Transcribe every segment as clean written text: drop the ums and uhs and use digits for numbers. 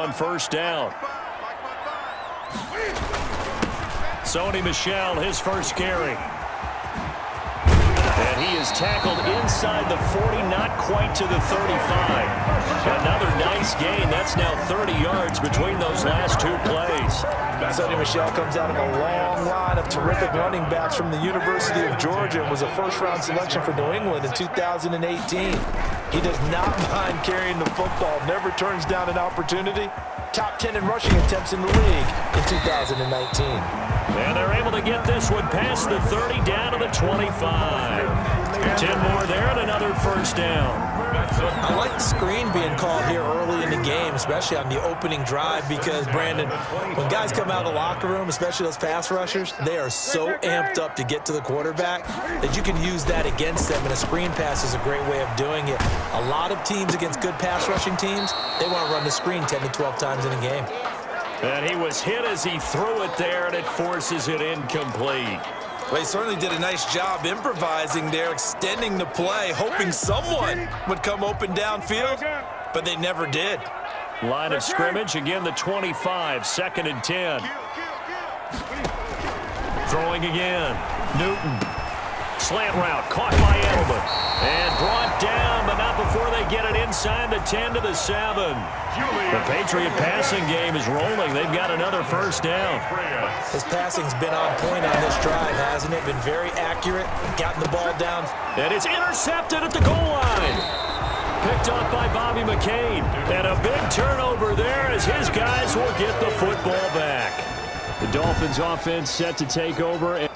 on first down. Sony Michel, his first carry. And he is tackled inside the 40, not quite to the 35. Another nice gain. That's now 30 yards between those last two plays. Sony Michel comes out of a long line of terrific running backs from the University of Georgia and was a first-round selection for New England in 2018. He does not mind carrying the football, never turns down an opportunity. Top 10 in rushing attempts in the league in 2019. And they're able to get this one past the 30 down to the 25. 10 more there and another first down. I like the screen being called here early in the game, especially on the opening drive, because, Brandon, when guys come out of the locker room, especially those pass rushers, they are so amped up to get to the quarterback that you can use that against them, and a screen pass is a great way of doing it. A lot of teams against good pass rushing teams, they want to run the screen 10 to 12 times in a game. And he was hit as he threw it there, and it forces it incomplete. Well, he certainly did a nice job improvising there, extending the play, hoping someone would come open downfield, but they never did. Line of scrimmage, again the 25, 2nd and 10. Throwing again, Newton. Slant route, caught by Edelman. And brought down, but not before they get it inside the 10 to the 7. The Patriot passing game is rolling. They've got another first down. His passing's been on point on this drive, hasn't it? Been very accurate, gotten the ball down. And it's intercepted at the goal line. Picked off by Bobby McCain. And a big turnover there as his guys will get the football back. The Dolphins offense set to take over.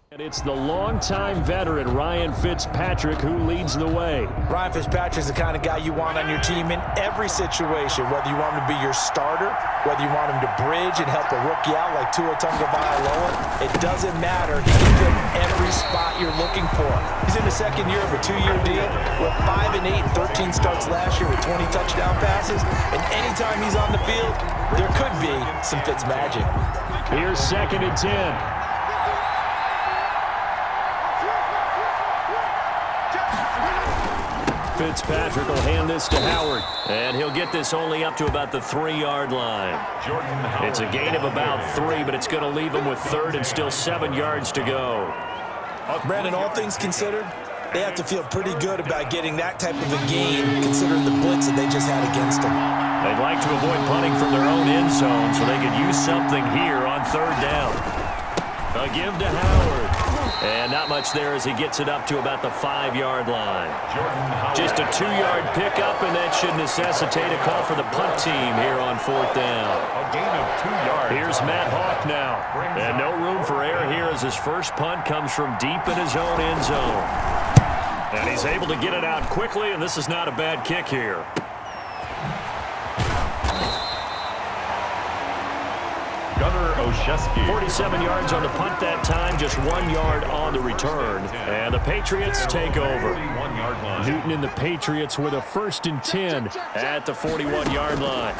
And it's the longtime veteran Ryan Fitzpatrick who leads the way. Ryan Fitzpatrick's the kind of guy you want on your team in every situation, whether you want him to be your starter, whether you want him to bridge and help a rookie out like Tua Tagovailoa. It doesn't matter. He can fit every spot you're looking for. He's in the second year of a 2-year deal with 5-8 and 13 starts last year with 20 touchdown passes. And anytime he's on the field, there could be some Fitz magic. Here's 2nd and 10. Fitzpatrick will hand this to Howard, and he'll get this only up to about the 3-yard line. It's a gain of about 3, but it's going to leave him with 3rd and still 7 yards to go. Brandon, all things considered, they have to feel pretty good about getting that type of a gain, considering the blitz that they just had against them. They'd like to avoid punting from their own end zone, so they could use something here on 3rd down. A give to Howard. And not much there as he gets it up to about the 5-yard line. Just a 2-yard pickup, and that should necessitate a call for the punt team here on 4th down. A gain of 2 yards. Here's Matt Hawk now. And no room for error here as his first punt comes from deep in his own end zone. And he's able to get it out quickly, and this is not a bad kick here. 47 yards on the punt that time, just 1 yard on the return. And the Patriots take over. Newton and the Patriots with a 1st and 10 at the 41-yard line.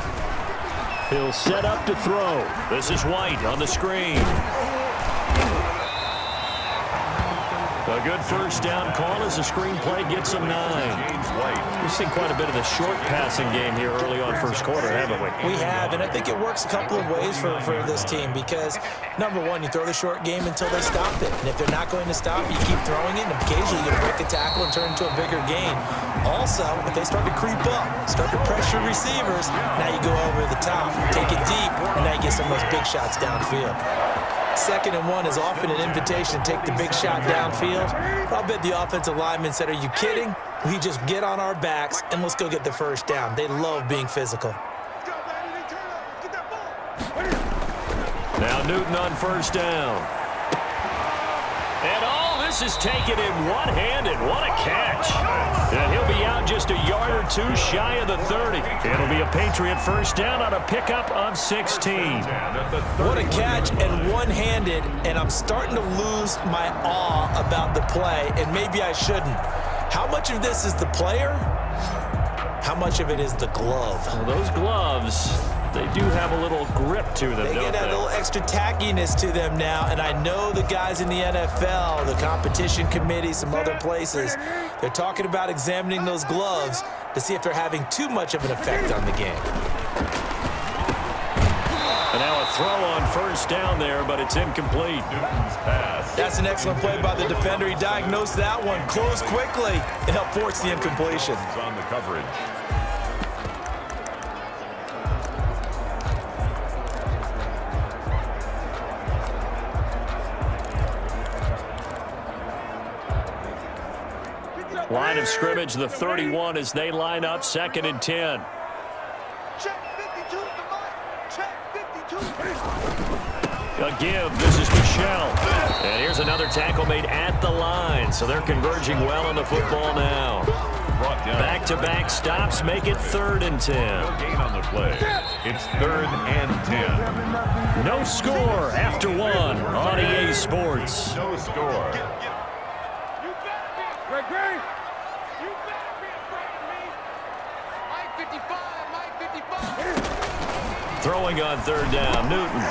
He'll set up to throw. This is White on the screen. A good first down call as the screenplay gets him 9. We've seen quite a bit of the short passing game here early on first quarter, haven't we? We have, and I think it works a couple of ways for this team because, number one, you throw the short game until they stop it. And if they're not going to stop, you keep throwing it, and occasionally you break a tackle and turn into a bigger gain. Also, if they start to creep up, start to pressure receivers, now you go over the top, take it deep, and now you get some of those big shots downfield. 2nd and 1 is often an invitation to take the big shot downfield. I'll bet the offensive lineman said, are you kidding? We just get on our backs and let's go get the first down. They love being physical. Now Newton on first down. And all this is taken in one-handed. What a catch. And he'll be out just a yard or 2 shy of the 30. It'll be a Patriot first down on a pickup of 16. What a catch and one-handed, and I'm starting to lose my awe about the play, and maybe I shouldn't. How much of this is the player How much of it is the glove? Well, those gloves, they do have a little grip to them, They don't get that they? little extra tackiness to them now, and I know the guys in the NFL, the competition committee, some other places, they're talking about examining those gloves to see if they're having too much of an effect on the game. And now a throw on first down there, but it's incomplete. Newton's pass. That's an excellent play by the defender. He diagnosed that one, closed quickly, and helped force the incompletion. He's on the coverage. Line of scrimmage, the 31 as they line up, 2nd and 10. Check 52 to the mark. Check 52. A give, this is Michelle. And here's another tackle made at the line, so they're converging well on the football now. Brought down. Back-to-back stops make it 3rd and 10. No gain on the play. It's 3rd and 10. No score after one on EA Sports. No score. Great. You better be afraid of me. Mike 55, Mike 55. Throwing on 3rd down, Newton.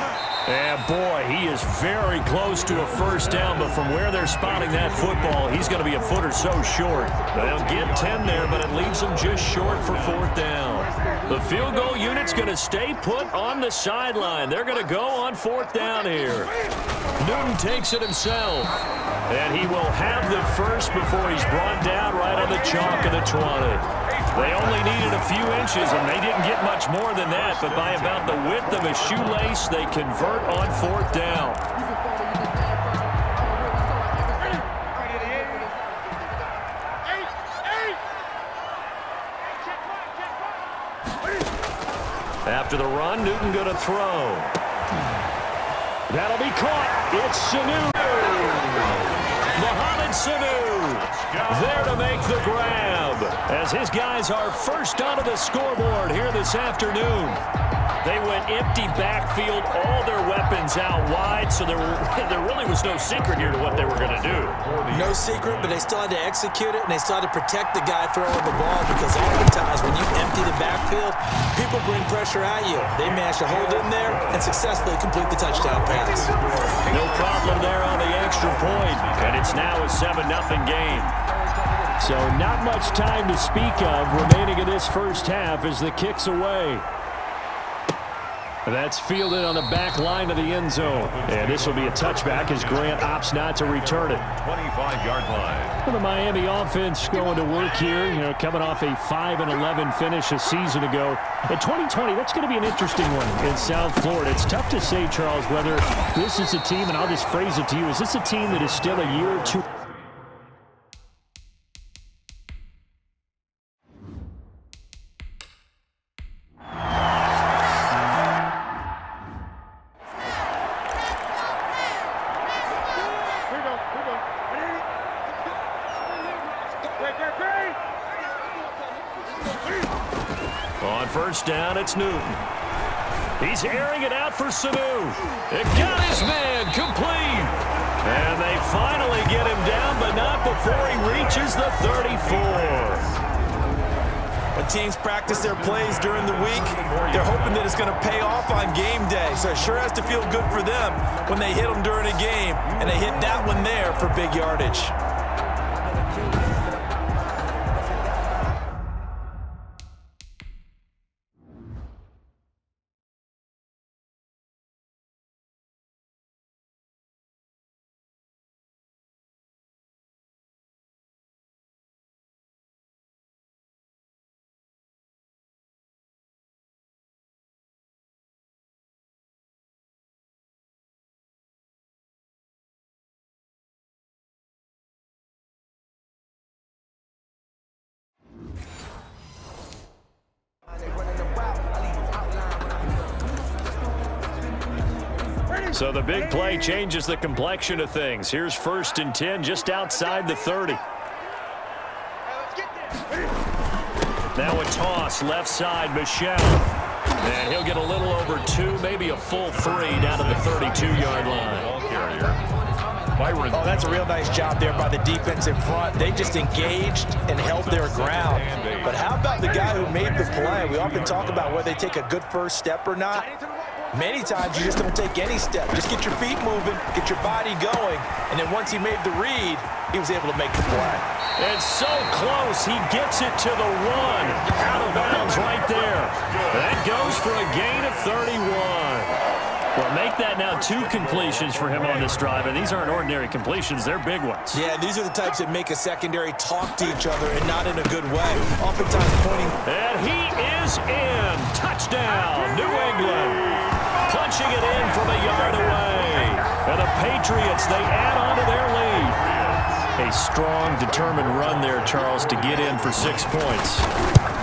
And boy, he is very close to a first down, but from where they're spotting that football, he's going to be a foot or so short. They'll get 10 there, but it leaves them just short for 4th down. The field goal unit's going to stay put on the sideline. They're going to go on 4th down here. Newton takes it himself, and he will have the first before he's brought down right on the chalk of the 20. They only needed a few inches, and they didn't get much more than that, but by about the width of a shoelace, they convert on 4th down. After the run, Newton going to throw. That'll be caught. It's Sanu. Mohamed Sanu there to make the grab as his guys are first onto the scoreboard here this afternoon. They went empty backfield, all their weapons out wide, so there really was no secret here to what they were going to do. No secret, but they still had to execute it, and they still had to protect the guy throwing the ball because oftentimes when you empty the backfield, people bring pressure at you. They managed to hold in there and successfully complete the touchdown pass. No problem there on the extra point, and it's now a 7-0 game. So not much time to speak of remaining in this first half as the kick's away. That's fielded on the back line of the end zone. And this will be a touchback as Grant opts not to return it. 25-yard line. Well, the Miami offense going to work here, coming off a 5-11 finish a season ago. In 2020, that's going to be an interesting one in South Florida. It's tough to say, Charles, whether this is a team, and I'll just phrase it to you, is this a team that is still a year or two? On first down, it's Newton. He's airing it out for Sanu. It got his man complete. And they finally get him down, but not before he reaches the 34. When teams practice their plays during the week, they're hoping that it's going to pay off on game day. So it sure has to feel good for them when they hit them during a game, and they hit that one there for big yardage. So the big play changes the complexion of things. Here's 1st and 10 just outside the 30. Now a toss left side, Michelle. And he'll get a little over 2, maybe a full 3 down to the 32-yard line. Ball carrier. Byron. Oh, that's a real nice job there by the defense in front. They just engaged and held their ground. But how about the guy who made the play? We often talk about whether they take a good first step or not. Many times you just don't take any step. Just get your feet moving, get your body going, and then once he made the read, he was able to make the play. It's so close. He gets it to the one. Out of bounds right there. That goes for a gain of 31. Well, make that now 2 completions for him on this drive, and these aren't ordinary completions. They're big ones. Yeah, these are the types that make a secondary talk to each other and not in a good way. Oftentimes pointing. And he is in. Touchdown, New England. Punching it in from a yard away. And the Patriots, they add on to their lead. A strong, determined run there, Charles, to get in for 6 points.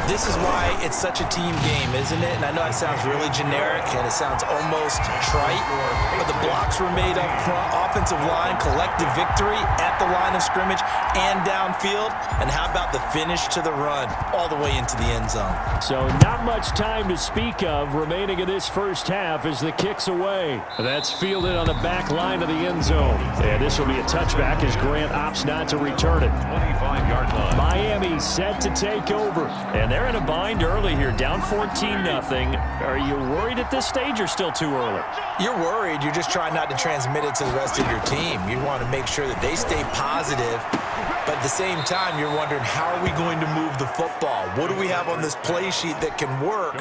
This is why it's such a team game, isn't it? And I know it sounds really generic and it sounds almost trite, but the blocks were made up front, offensive line, collective victory at the line of scrimmage and downfield. And how about the finish to the run all the way into the end zone? So not much time to speak of remaining in this first half as the kick's away. That's fielded on the back line of the end zone. And this will be a touchback as Grant opts not to return it. 25-yard line. Miami set to take over. And they're in a bind early here, down 14-0. Are you worried at this stage or still too early? You're worried. You're just trying not to transmit it to the rest of your team. You want to make sure that they stay positive. But at the same time, you're wondering, how are we going to move the football? What do we have on this play sheet that can work?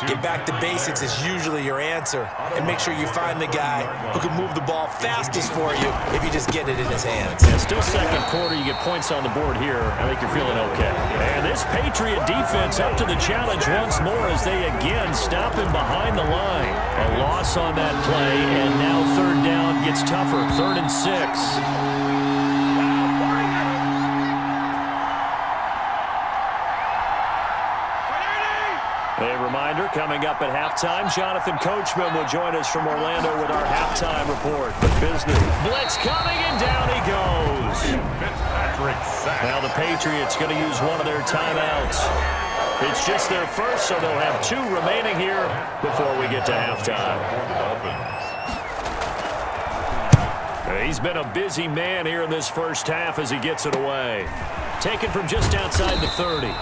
Get back to basics is usually your answer. And make sure you find the guy who can move the ball fastest for you if you just get it in his hands. Yeah, still second quarter. You get points on the board here. I think you're feeling okay. And this Patriot defense up to the challenge once more as they again stop him behind the line. A loss on that play, and now third down gets tougher. 3rd and 6. A reminder, coming up at halftime, Jonathan Coachman will join us from Orlando with our halftime report. The business blitz coming, and down he goes. Fitzpatrick sack. Now the Patriots going to use one of their timeouts. It's just their first, so they'll have 2 remaining here before we get to halftime. He's been a busy man here in this first half as he gets it away. Taken from just outside the 30.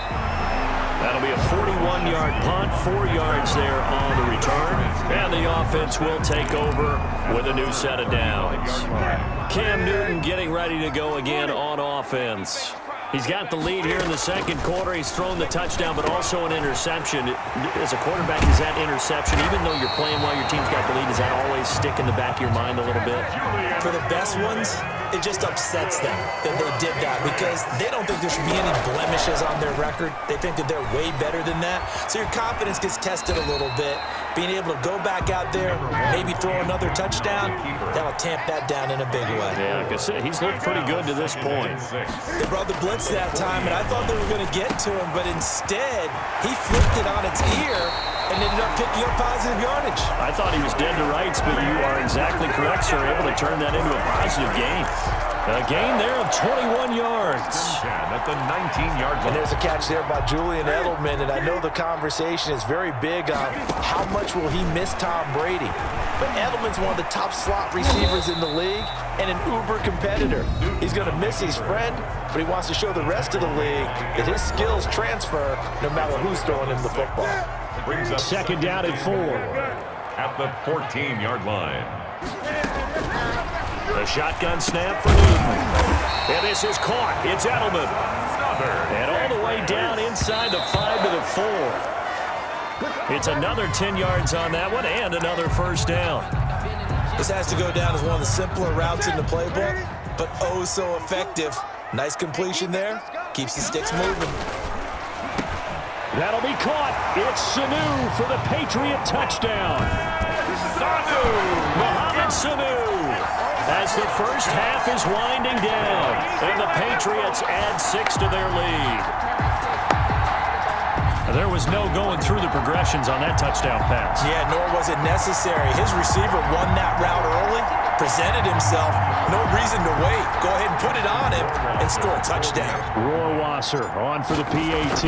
That'll be a 41-yard punt, 4 yards there on the return. And the offense will take over with a new set of downs. Cam Newton getting ready to go again on offense. He's got the lead here in the second quarter. He's thrown the touchdown, but also an interception. As a quarterback, is that interception, even though you're playing while your team's got the lead, does that always stick in the back of your mind a little bit? For the best ones, it just upsets them that they did that because they don't think there should be any blemishes on their record. They think that they're way better than that. So your confidence gets tested a little bit. Being able to go back out there, maybe throw another touchdown, that'll tamp that down in a big way. Yeah, like I said, he's looked pretty good to this point. They brought the blitz that time, and I thought they were going to get to him, but instead, he flipped it on its ear and ended up picking up positive yardage. I thought he was dead to rights, but you are exactly correct, sir. Able to turn that into a positive gain. A gain there of 21 yards. At the 19-yard line. And there's a catch there by Julian Edelman, and I know the conversation is very big on how much will he miss Tom Brady. But Edelman's one of the top slot receivers in the league and an uber competitor. He's going to miss his friend, but he wants to show the rest of the league that his skills transfer no matter who's throwing him the football. Brings up Second down at 4. at the 14-yard line. The shotgun snap for Newton. And this is caught. It's Edelman. And all the way down inside the 5 to the 4. It's another 10 yards on that one and another first down. This has to go down as one of the simpler routes in the playbook, but oh so effective. Nice completion there. Keeps the sticks moving. That'll be caught. It's Sanu for the Patriot touchdown. Mohamed Sanu. As the first half is winding down, and the Patriots add 6 to their lead. There was no going through the progressions on that touchdown pass. Yeah, nor was it necessary. His receiver won that route early, presented himself. No reason to wait. Go ahead and put it on him and score a touchdown. Rohrwasser on for the PAT.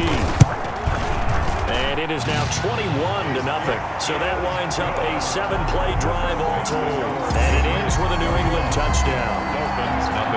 And it is now 21-0. So that winds up a 7-play drive all told. And it ends with a New England touchdown. Dolphins, nothing.